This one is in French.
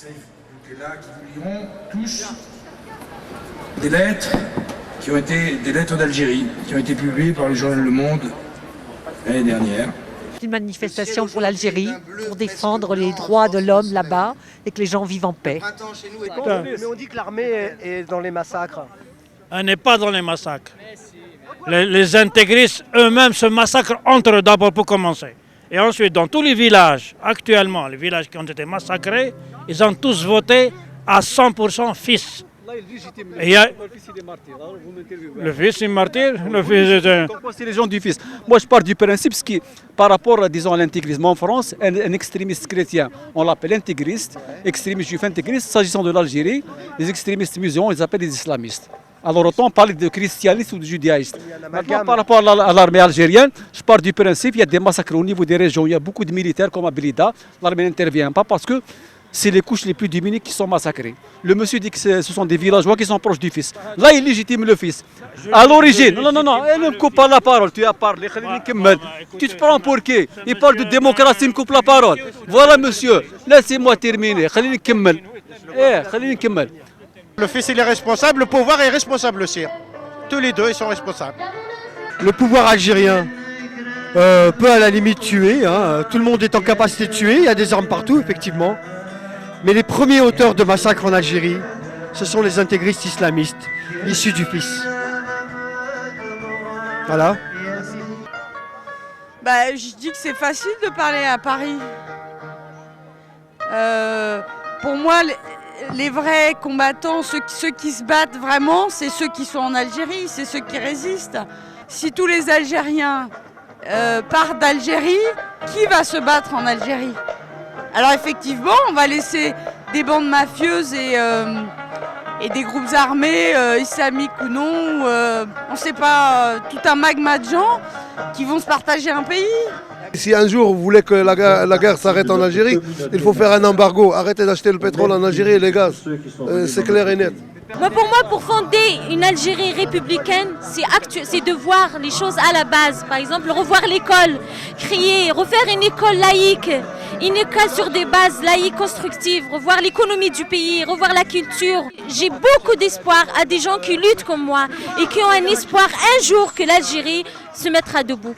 Là, qui nous liront tous des lettres qui ont été des lettres d'Algérie, qui ont été publiées par le journal Le Monde l'année dernière. Une manifestation pour l'Algérie, pour défendre les droits de l'homme là-bas et que les gens vivent en paix. Mais on dit que l'armée est dans les massacres. Elle n'est pas dans les massacres. Les intégristes eux-mêmes se massacrent entre eux d'abord pour commencer. Et ensuite, dans tous les villages, actuellement, les villages qui ont été massacrés, ils ont tous voté à 100% fils. Le fils est martyr. Le fils est C'est les gens du fils. Moi, je pars du principe que par rapport, disons, à l'intégrisme en France, un extrémiste chrétien, on l'appelle intégriste, extrémiste juif intégriste. S'agissant de l'Algérie, les extrémistes musulmans, ils appellent les islamistes. Alors autant parler de christianisme ou de judaïsme. Maintenant, par rapport à l'armée algérienne, je pars du principe qu'il y a des massacres au niveau des régions. Il y a beaucoup de militaires comme à Blida. L'armée n'intervient pas parce que c'est les couches les plus démunies qui sont massacrées. Le monsieur dit que ce sont des villageois qui sont proches du fils. Là, il légitime le fils. À l'origine, non, elle ne me coupe pas la parole. Tu as parlé, tu te prends pour qui? Il parle de démocratie, il me coupe la parole. Voilà, monsieur, laissez-moi terminer. Le fils il est responsable, le pouvoir est responsable aussi. Tous les deux ils sont responsables. Le pouvoir algérien peut à la limite tuer, hein. Tout le monde est en capacité de tuer, il y a des armes partout effectivement. Mais les premiers auteurs de massacres en Algérie, ce sont les intégristes islamistes, issus du fils. Voilà. Je dis que c'est facile de parler à Paris. Pour moi, les vrais combattants, ceux qui se battent vraiment, c'est ceux qui sont en Algérie, c'est ceux qui résistent. Si tous les Algériens partent d'Algérie, qui va se battre en Algérie? Alors effectivement, on va laisser des bandes mafieuses et des groupes armés, islamiques ou non, on ne sait pas, tout un magma de gens qui vont se partager un pays. Si un jour vous voulez que la guerre s'arrête en Algérie, il faut faire un embargo, arrêter d'acheter le pétrole en Algérie et les gaz. C'est clair et net. Pour moi, pour fonder une Algérie républicaine, c'est de voir les choses à la base. Par exemple, revoir l'école, refaire une école laïque, une école sur des bases laïques constructives, revoir l'économie du pays, revoir la culture. J'ai beaucoup d'espoir à des gens qui luttent comme moi et qui ont un espoir un jour que l'Algérie se mettra debout.